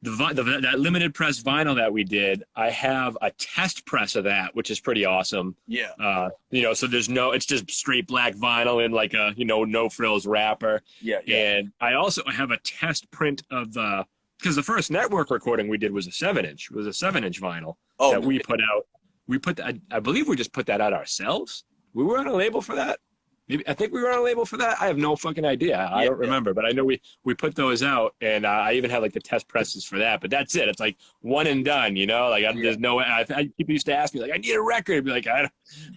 that limited press vinyl that we did. I have a test press of that, which is pretty awesome. Yeah. You know, so it's just straight black vinyl in like a, you know, no frills wrapper. Yeah. And I also have a test print of because the first network recording we did was a 7-inch. It was a 7-inch vinyl that we put out. I believe we just put that out ourselves. We were on a label for that. I think we were on a label for that. I have no fucking idea. I don't remember, but I know we put those out, and I even had like the test presses for that. But that's it. It's like one and done, you know. Like there's no. People used to ask me like, I need a record. I'd be like, I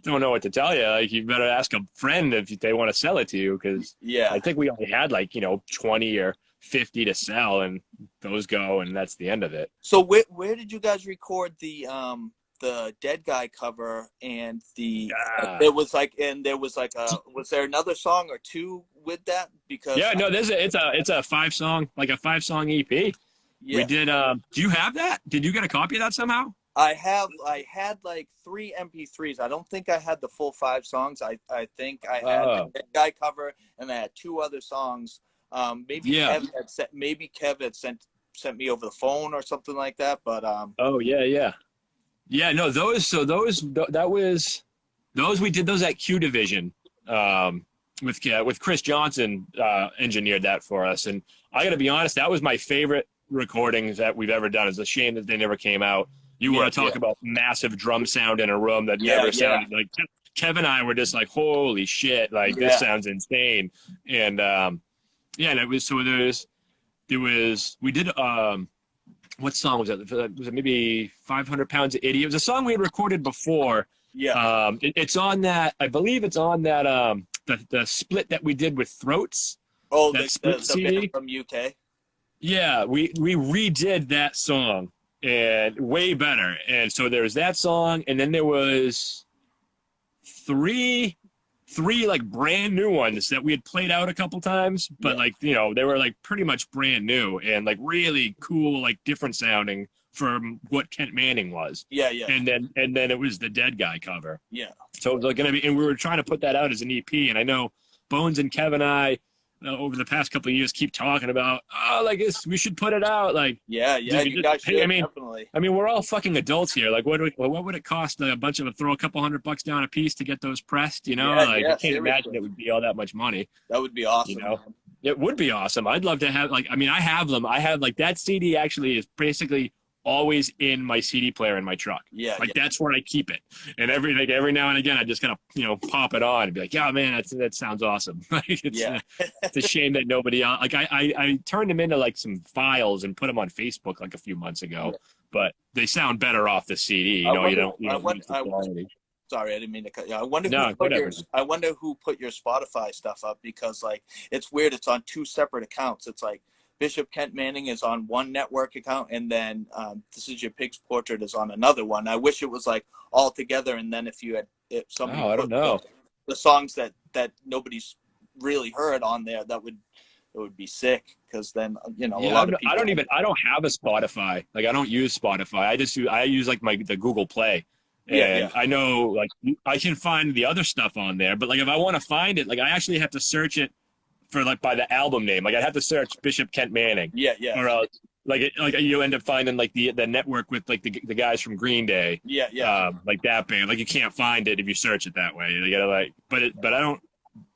don't know what to tell you. Like you better ask a friend if they want to sell it to you, because I think we only had like 20 or 50 to sell, and those go, and that's the end of it. So where did you guys record the Dead Guy cover and there was was there another song or two with that? Because Yeah, no, it's a 5-song, like a 5-song EP. yeah, We did. Do you have that? Did you get a copy of that somehow? I had like 3 MP3s. I don't think I had the full 5 songs. I think I had the Dead Guy cover, and I had 2 other songs. Maybe Yeah. Kev had sent me over the phone or something like that. But Oh yeah. No, those we did those at Q Division. With Chris Johnson engineered that for us, and I got to be honest, that was my favorite recordings that we've ever done. It's a shame that they never came out. You want to talk about massive drum sound in a room that never sounded like. Kev and I were just like, holy shit, like this sounds insane. And and it was, so we did what song was that? Was it maybe 500 Pounds of Idiot? It was a song we had recorded before. Yeah. It's on that, I believe it's on that the split that we did with Throats. Oh, that the CD band from UK. Yeah, we redid that song, and way better. And so there was that song, and then there was three like brand new ones that we had played out a couple times, but like, you know, they were like pretty much brand new and like really cool, like different sounding from what Kent Manning was. Yeah. And then it was the Dead Guy cover. Yeah. So it was like gonna be, and we were trying to put that out as an EP, and I know Bones and Kev and I over the past couple of years keep talking about, we should put it out. Like, you guys should, definitely. I mean, we're all fucking adults here. Like, what would it cost throw a couple $100 down a piece to get those pressed? You know, I can't imagine it would be all that much money. That would be awesome. You know, it would be awesome. I'd love to have, I have them. I have that CD actually is basically always in my CD player in my truck. That's where I keep it. And every now and again, I just kind of, pop it on and be like, yeah, man, that sounds awesome. It's a shame that nobody else, I turned them into some files and put them on Facebook a few months ago, but they sound better off the CD. Sorry, I didn't mean to cut you. I wonder who put your Spotify stuff up, because it's weird. It's on 2 separate accounts. It's like Bishop Kent Manning is on one network account, and then This Is Your Pig's Portrait is on another one. I wish it was all together, and then if somebody I don't know, the songs that nobody's really heard on there, it would be sick, because then a lot of people. I don't have a Spotify. I don't use Spotify. I use the Google Play. And I know I can find the other stuff on there, but if I want to find it, I actually have to search it for by the album name. I'd have to search Bishop Kent Manning. Or else you end up finding the network with the guys from Green Day. That band. You can't find it if you search it that way. You gotta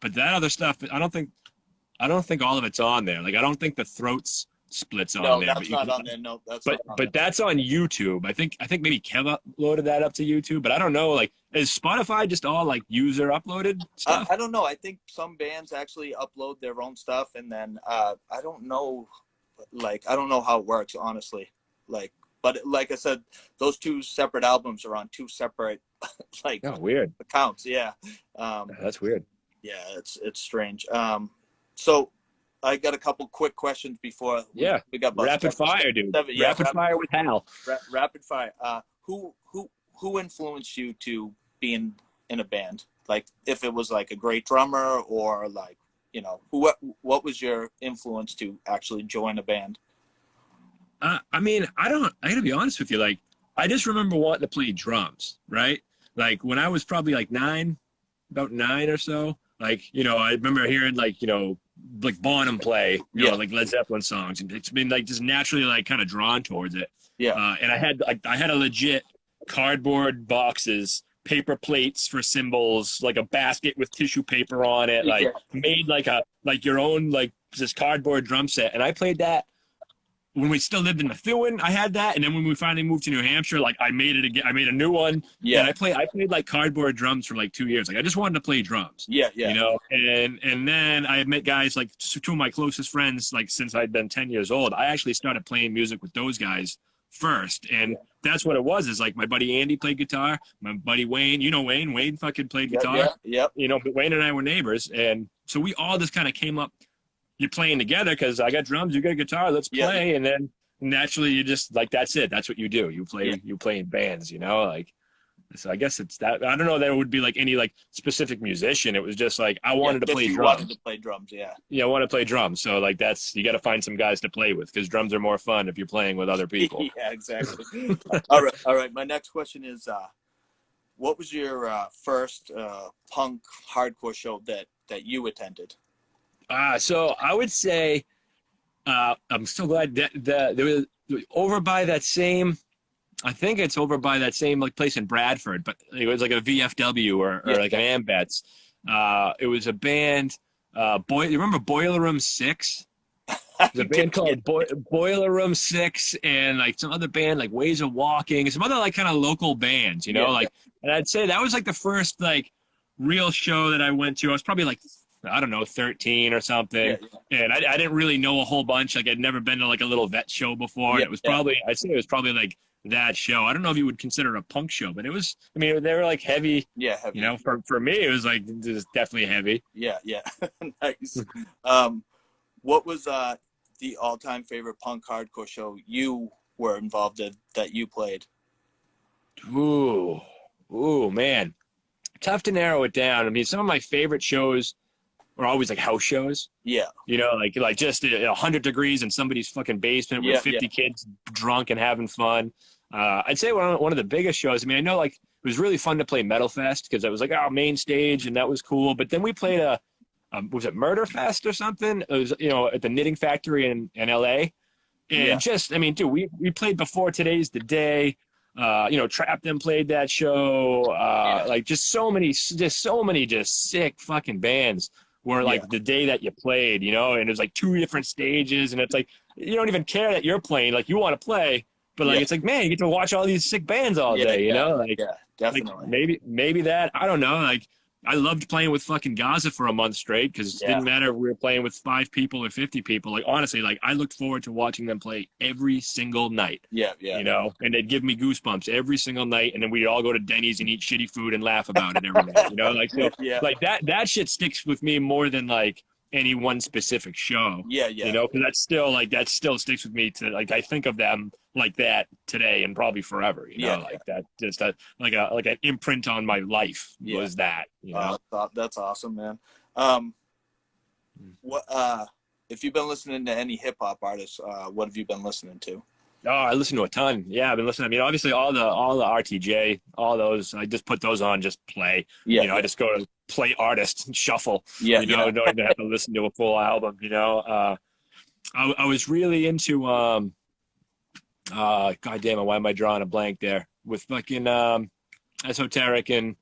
but that other stuff, I don't think all of it's on there. I don't think the Throats splits on there. No, that's not on there. No, that's not on but that's on YouTube. I think maybe Kev uploaded that up to YouTube, but I don't know. Is Spotify just all user uploaded stuff? I don't know. I think some bands actually upload their own stuff, and then I don't know. I don't know how it works, honestly. But like I said, those 2 separate albums are on 2 separate weird accounts. Yeah. That's weird. Yeah, it's strange. So I got a couple quick questions before we got rapid fire, dude. Rapid fire with Hal. Rapid fire. Who influenced you to be in a band? If it was a great drummer, or what was your influence to actually join a band? I gotta be honest with you. I just remember wanting to play drums, right? When I was probably about 9 or so. I remember hearing Bonham play, Led Zeppelin songs, and it's been just naturally kind of drawn towards it. And I had a legit cardboard boxes, paper plates for cymbals, a basket with tissue paper on it, made your own this cardboard drum set, and I played that when we still lived in Methuen. I had that, and then when we finally moved to New Hampshire, I made it again. I made a new one. And I played cardboard drums for 2 years. I just wanted to play drums. And then I met guys 2 of my closest friends, since I'd been 10 years old. I actually started playing music with those guys first, and that's what it was. Is my buddy Andy played guitar, my buddy Wayne. Wayne fucking played guitar. But Wayne and I were neighbors, and so we all just kind of came up. You're playing together because I got drums, you got a guitar, let's play. And then naturally you just that's it. That's what you do. You play in bands, So I guess it's that. I don't know. There would be like any like specific musician. It was just like I wanted to just play you drums. wanted to play drums, yeah. Yeah, I want to play drums. So like you got to find some guys to play with because drums are more fun if you're playing with other people. Yeah, exactly. All right. My next question is, what was your first punk hardcore show that you attended? So I would say I'm so glad that there was over by that same. I think it's over by that same like place in Bradford, but it was like a VFW or like an Ambets. It was a band. You remember Boiler Room 6? There's a band called Boiler Room 6 and like some other band like Ways of Walking, some other like kind of local bands, and I'd say that was like the first like real show that I went to. I was probably like, I don't know, 13 or something. And I didn't really know a whole bunch. Like I'd never been to like a little vet show before. And it was probably, I'd say it was probably like that show. I don't know if you would consider it a punk show, but it was, I mean, they were like heavy. Yeah, heavy. For me, it was like, it was definitely heavy. Yeah. Nice. What was the all-time favorite punk hardcore show you were involved in that you played? Ooh, man. Tough to narrow it down. I mean, some of my favorite shows were always like house shows. Yeah. Like just 100 degrees in somebody's fucking basement with 50 kids drunk and having fun. I'd say one of the biggest shows. I mean, I know like it was really fun to play Metal Fest because it was like our main stage and that was cool. But then we played was it Murder Fest or something? It was, at the Knitting Factory in LA. And just, I mean, dude, we played Before Today's the Day. Trap Them played that show. Like just so many sick fucking bands were like the day that you played, and it was like 2 different stages. And it's like, you don't even care that you're playing, like you want to play, but like, it's like, man, you get to watch all these sick bands all day, like, definitely. Like maybe that, I don't know. Like I loved playing with fucking Gaza for a month straight because it didn't matter if we were playing with 5 people or 50 people. Like, honestly, like I looked forward to watching them play every single night. And they'd give me goosebumps every single night. And then we'd all go to Denny's and eat shitty food and laugh about it every night, like, so, like that shit sticks with me more than like any one specific show. Because that still sticks with me to like, I think of them like that today and probably forever, like that, just like an imprint on my life was that, That's awesome, man. What if you've been listening to any hip hop artists, what have you been listening to? Oh, I listen to a ton. Yeah, I've been listening. I mean, obviously all the RTJ, all those, I just put those on, just play. I just go to play artist and shuffle. Don't even have to listen to a full album. I was really into God damn it, why am I drawing a blank there? With fucking Esoteric and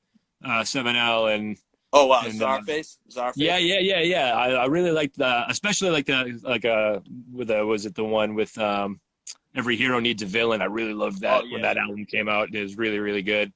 7L and Czarface. Yeah. I really liked especially like was it the one with Every Hero Needs a Villain. I really loved that when that album came out. It was really, really good.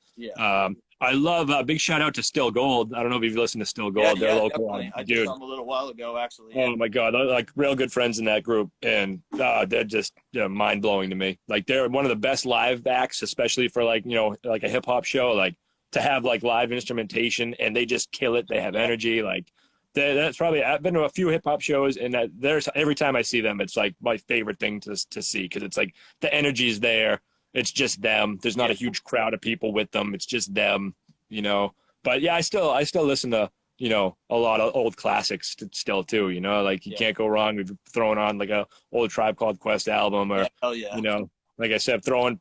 I love big shout out to Still Gold. I don't know if you've listened to Still Gold. They're local. I did some a little while ago, actually. Oh my God, they're like real good friends in that group, and they're just mind blowing to me. Like they're one of the best live acts, especially for like like a hip hop show. Like to have like live instrumentation, and they just kill it. They have energy. Like that's probably, I've been to a few hip hop shows, and there's every time I see them, it's like my favorite thing to see because it's like the energy is there. It's just them. There's not a huge crowd of people with them. It's just them, But yeah, I still listen to, a lot of old classics still too, like you can't go wrong with throwing on like a old Tribe Called Quest album or, like I said, throwing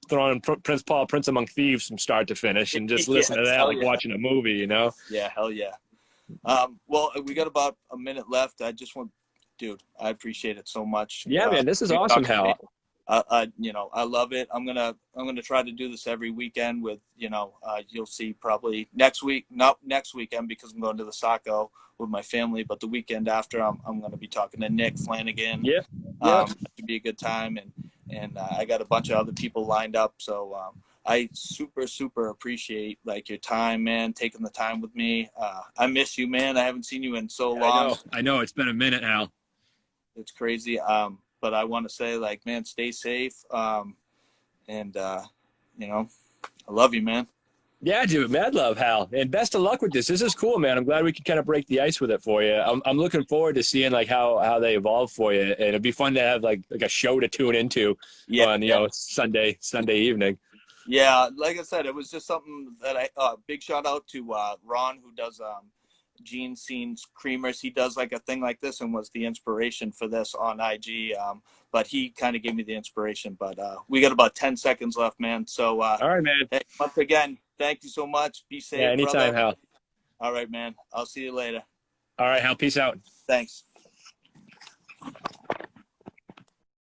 Prince Paul, Prince Among Thieves from start to finish and just listen to that like watching a movie, Yeah, hell yeah. Well, we got about a minute left. I just want, dude, I appreciate it so much. Yeah, man, this is awesome, Hal. I love it. I'm gonna try to do this every weekend with, you'll see probably not next weekend because I'm going to the Saco with my family, but the weekend after I'm gonna be talking to Nick Flanagan. It should be a good time, and I got a bunch of other people lined up. So I super appreciate like your time, man, taking the time with me. I miss you, man. I haven't seen you in so long. I know. It's been a minute, Hal. It's crazy. But I want to say, like, man, stay safe. And I love you, man. Yeah, dude, mad love, Hal. And best of luck with this. This is cool, man. I'm glad we could kind of break the ice with it for you. I'm looking forward to seeing, like, how they evolve for you. And it'd be fun to have, like a show to tune into on, Sunday evening. Yeah, like I said, it was just something that big shout out to Ron, who does Gene Scene's Creamers. He does like a thing like this and was the inspiration for this on IG. But he kind of gave me the inspiration. But we got about 10 seconds left, man. So All right, man. hey, once again, thank you so much. Be Yeah, safe, anytime, brother. Hal. All right, man. I'll see you later. All right, Hal. Peace out. Thanks.